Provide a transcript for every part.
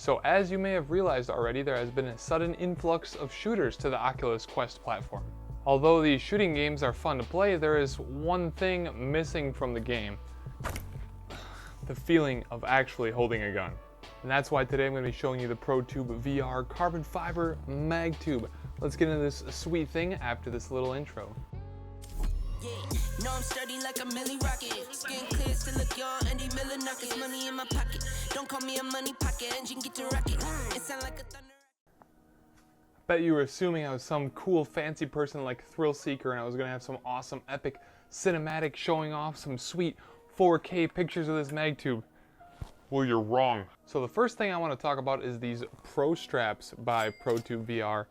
So as you may have realized already, there has been a sudden influx of shooters to the Oculus Quest platform. Although these shooting games are fun to play, there is one thing missing from the game: the feeling of actually holding a gun. And that's why today I'm going to be showing you the ProtubeVR Carbon Fiber Magtube. Let's get into this sweet thing after this little intro. Yeah, no, I'm sturdy like a milli rocket. Skin clear, still look young, Andy Miller knockers. Money in my pocket. Don't call me a money pocket. Engine get to rocket. It sound like a thunder. Bet you were assuming I was some cool fancy person like Thrill Seeker and I was going to have some awesome epic cinematic showing off some sweet 4K pictures of this Magtube. Well, you're wrong. So the first thing I want to talk about is these Pro Straps by ProtubeVR.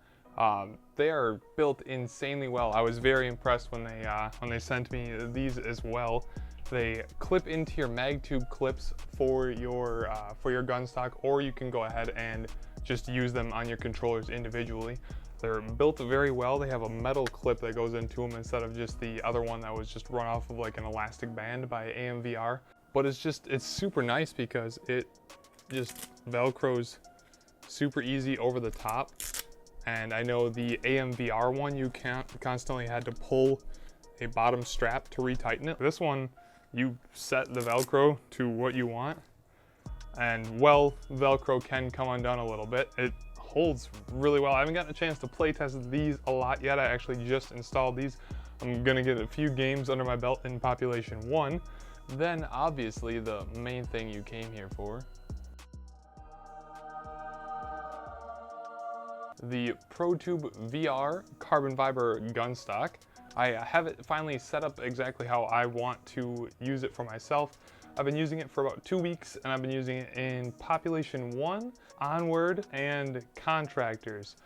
They are built insanely well. I was very impressed when they sent me these as well. They clip into your Magtube clips for your gun stock, or you can go ahead and just use them on your controllers individually. They're built very well. They have a metal clip that goes into them instead of just the other one that was just run off of like an elastic band by AMVR. But it's super nice because it just Velcros super easy over the top. And I know the AMVR one, you constantly had to pull a bottom strap to retighten it. This one, you set the Velcro to what you want. And well, Velcro can come undone a little bit. It holds really well. I haven't gotten a chance to play test these a lot yet. I actually just installed these. I'm gonna get a few games under my belt in Population 1. Then obviously the main thing you came here for, the ProtubeVR Carbon Fiber Gun Stock. I have it finally set up exactly how I want to use it for myself. I've been using it for about 2 weeks, and I've been using it in Population 1, Onward, and Contractors.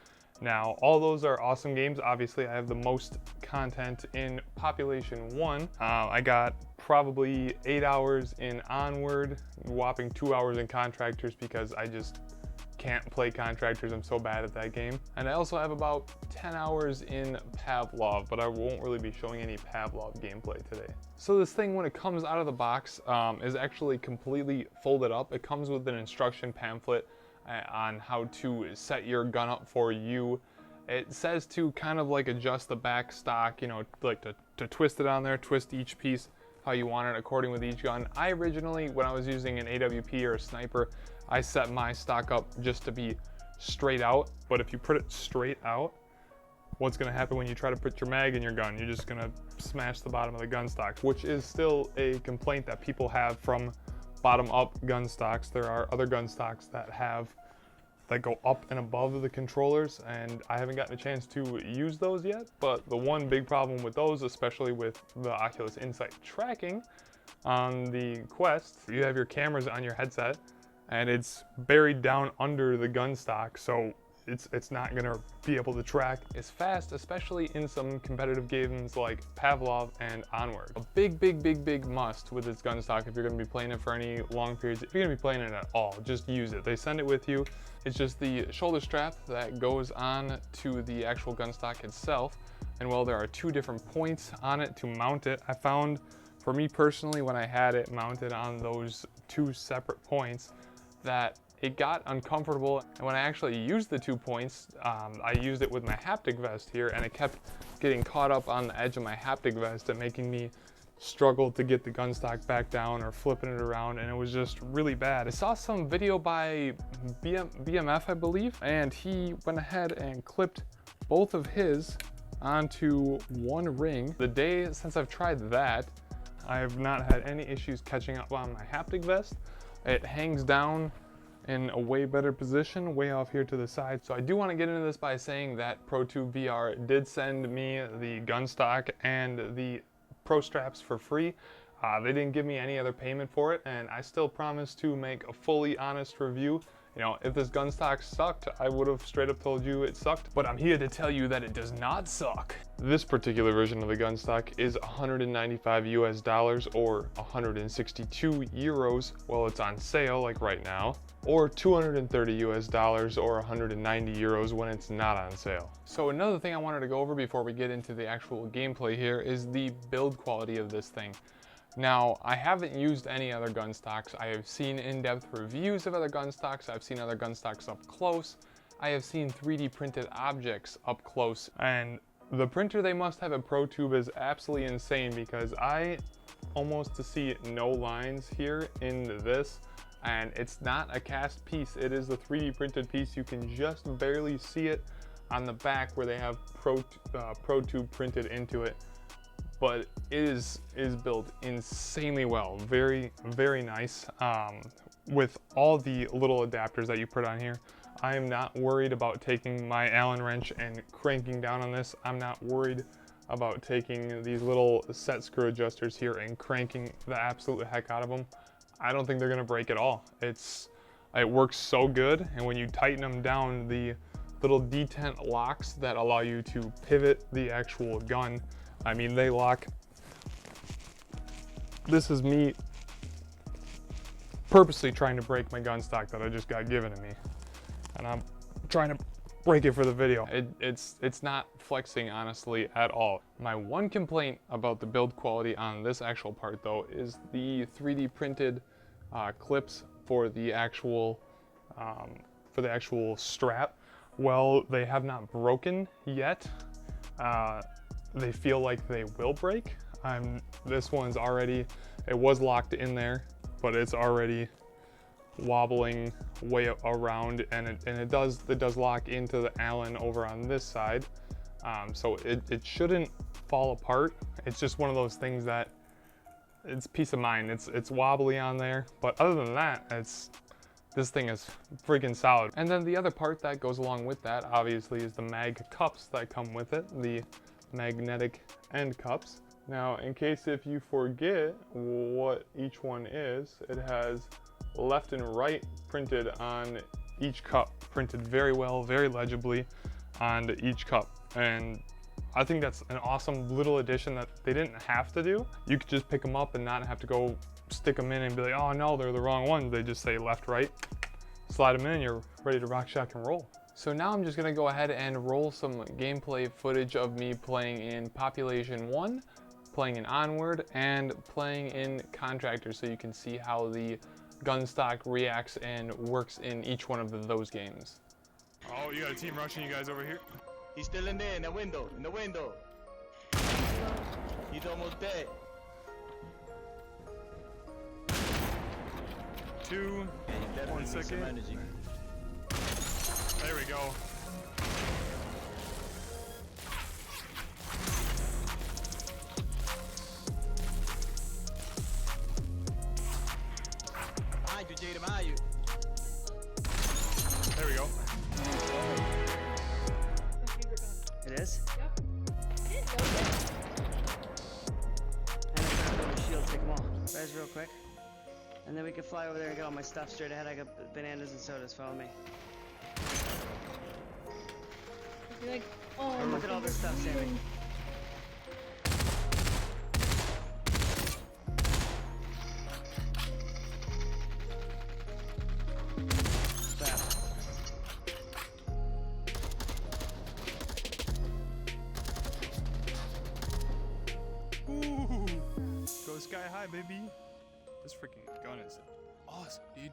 Now, all those are awesome games. Obviously, I have the most content in Population 1. I got probably 8 hours in Onward, whopping 2 hours in Contractors because I just can't play Contractors. I'm so bad at that game. And I also have about 10 hours in Pavlov, but I won't really be showing any Pavlov gameplay today. So this thing, when it comes out of the box, is actually completely folded up. It comes with an instruction pamphlet on how to set your gun up for you. It says to kind of like adjust the back stock, you know, like to twist it on there, twist each piece how you want it according with each gun. I originally, when I was using an AWP or a sniper, I set my stock up just to be straight out. But if you put it straight out, what's gonna happen when you try to put your mag in your gun? You're just gonna smash the bottom of the gun stock, which is still a complaint that people have from bottom up gun stocks. There are other gun stocks that go up and above the controllers, and I haven't gotten a chance to use those yet. But the one big problem with those, especially with the Oculus Insight tracking on the Quest, you have your cameras on your headset and it's buried down under the gun stock, so it's not gonna be able to track as fast, especially in some competitive games like Pavlov and Onward. A big must with this gun stock, if you're gonna be playing it for any long periods, if you're gonna be playing it at all, just use it. They send it with you. It's just the shoulder strap that goes on to the actual gun stock itself. And well, there are 2 different points on it to mount it. I found, for me personally, when I had it mounted on those 2 separate points, that it got uncomfortable. And when I actually used the 2 points, I used it with my haptic vest here, and it kept getting caught up on the edge of my haptic vest and making me struggle to get the gun stock back down or flipping it around, and it was just really bad. I saw some video by BMF, I believe, and he went ahead and clipped both of his onto one ring. The day since I've tried that, I have not had any issues catching up on my haptic vest. It hangs down in a way better position, way off here to the side. So I do want to get into this by saying that ProtubeVR did send me the gun stock and the Pro Straps for free. They didn't give me any other payment for it, and I still promise to make a fully honest review. You know, if this gun stock sucked, I would have straight up told you it sucked, but I'm here to tell you that it does not suck. This particular version of the gun stock is $195 US or 162 euros while it's on sale, like right now, or $230 US or 190 euros when it's not on sale. So another thing I wanted to go over before we get into the actual gameplay here is the build quality of this thing. Now, I haven't used any other gun stocks. I have seen in-depth reviews of other gun stocks. I've seen other gun stocks up close. I have seen 3D printed objects up close, and the printer they must have at ProTube is absolutely insane, because I almost see no lines here in this, and it's not a cast piece. It is a 3D printed piece. You can just barely see it on the back where they have ProTube printed into it, but it is built insanely well. Very, very nice. With all the little adapters that you put on here, I am not worried about taking my Allen wrench and cranking down on this. I'm not worried about taking these little set screw adjusters here and cranking the absolute heck out of them. I don't think they're gonna break at all. It works so good, and when you tighten them down, the little detent locks that allow you to pivot the actual gun, I mean, they lock. This is me purposely trying to break my gun stock that I just got given to me, and I'm trying to break it for the video. It's not flexing, honestly, at all. My one complaint about the build quality on this actual part, though, is the 3D printed clips for the actual strap. Well, they have not broken yet. They feel like they will break. This one's already, it was locked in there, but it's already wobbling way around, and it does lock into the Allen over on this side. So it shouldn't fall apart. It's just one of those things that it's peace of mind. It's wobbly on there, but other than that, this thing is freaking solid. And then the other part that goes along with that, obviously, is the mag cups that come with it, the magnetic end cups. Now, in case if you forget what each one is, it has left and right printed on each cup, printed very well, very legibly on each cup. And I think that's an awesome little addition that they didn't have to do. You could just pick them up and not have to go stick them in and be like, oh no, they're the wrong ones. They just say left, right, slide them in, you're ready to rock, shock, and roll. So now I'm just gonna go ahead and roll some gameplay footage of me playing in Population 1, playing in Onward, and playing in Contractors, so you can see how the gun stock reacts and works in each one of those games. Oh, you got a team rushing you guys over here? He's still in there, in the window, He's almost dead. 2, 1 second. There we go. There we go. It is? Yep. And I'm gonna build a shield, take them all. Res real quick. And then we can fly over there and get all my stuff straight ahead. I got bananas and sodas, follow me. You're like, oh, Or look at all this stuff, Sammy. Ooh, go sky high, baby. This freaking gun is awesome, dude.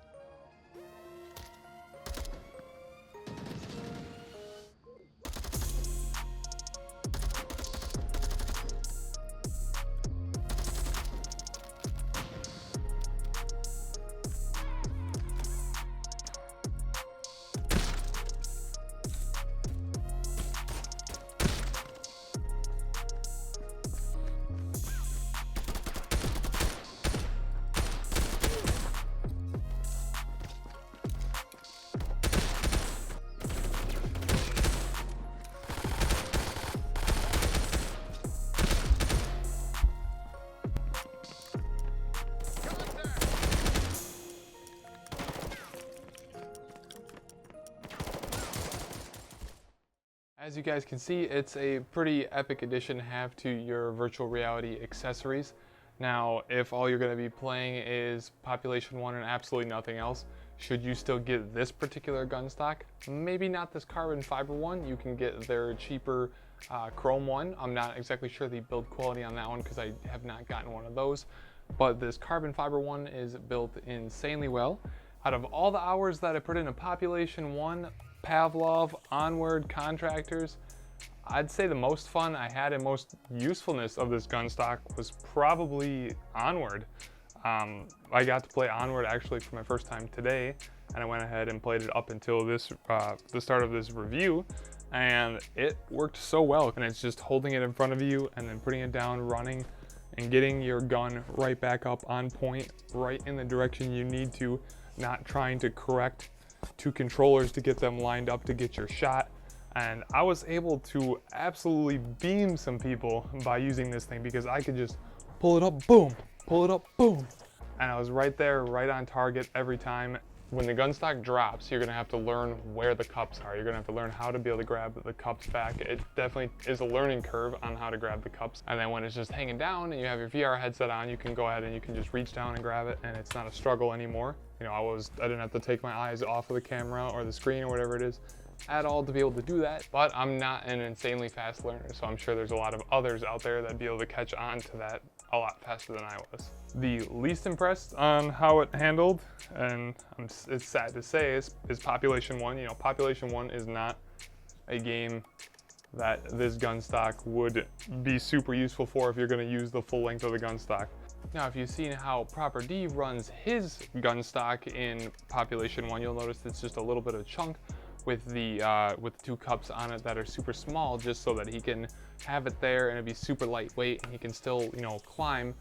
As you guys can see, it's a pretty epic addition to have to your virtual reality accessories. Now, if all you're going to be playing is Population 1 and absolutely nothing else, should you still get this particular gun stock? Maybe not this carbon fiber one. You can get their cheaper chrome one. I'm not exactly sure the build quality on that one because I have not gotten one of those. but this carbon fiber one is built insanely well. Out of all the hours that I put into Population 1, Pavlov, Onward, Contractors, I'd say the most fun I had and most usefulness of this gun stock was probably Onward. I got to play Onward actually for my first time today, and I went ahead and played it up until this the start of this review, and it worked so well. And it's just holding it in front of you and then putting it down, running, and getting your gun right back up on point, right in the direction you need to, not trying to correct two controllers to get them lined up to get your shot. And I was able to absolutely beam some people by using this thing because I could just pull it up, boom, pull it up, boom. And I was right there, right on target every time. When the gun stock drops, you're gonna have to learn where the cups are. You're gonna have to learn how to be able to grab the cups back. It definitely is a learning curve on how to grab the cups. And then when it's just hanging down and you have your VR headset on, you can go ahead and you can just reach down and grab it, and it's not a struggle anymore. You know, I didn't have to take my eyes off of the camera or the screen or whatever it is at all to be able to do that. But I'm not an insanely fast learner, so I'm sure there's a lot of others out there that'd be able to catch on to that a lot faster than I was. The least impressed on how it handled, and it's sad to say, is Population 1. You know, Population 1 is not a game that this gun stock would be super useful for if you're going to use the full length of the gun stock. Now, if you've seen how Proper D runs his gun stock in Population 1, you'll notice it's just a little bit of chunk with the two cups on it that are super small, just so that he can have it there and it'd be super lightweight and he can still, you know, climb.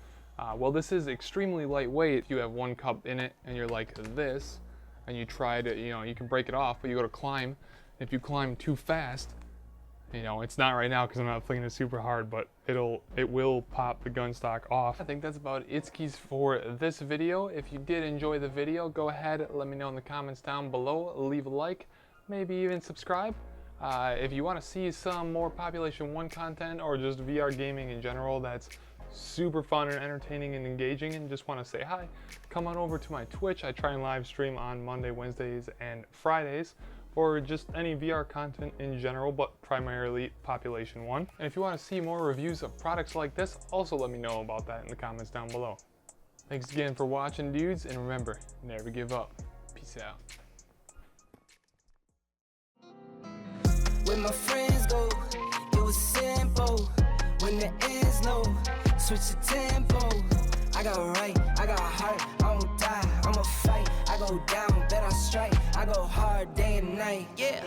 Well, this is extremely lightweight. If you have one cup in it and you're like this, and you try to, you know, you can break it off, but you go to climb. If you climb too fast, you know, it's not right now because I'm not flinging it super hard, but it will pop the gun stock off. I think that's about it for this video. If you did enjoy the video, go ahead, let me know in the comments down below, leave a like, maybe even subscribe. If you want to see some more Population 1 content or just VR gaming in general that's super fun and entertaining and engaging and just want to say hi, come on over to my Twitch. I try and live stream on Monday, Wednesdays, and Fridays for just any VR content in general, but primarily Population 1. And if you want to see more reviews of products like this, also let me know about that in the comments down below. Thanks again for watching, dudes, and remember, never give up. Peace out. When my friends go, it was simple. When the ends low, switch the tempo. I got right, I got heart, I won't die, I'ma fight. I go down, bet I strike, I go hard day and night, yeah.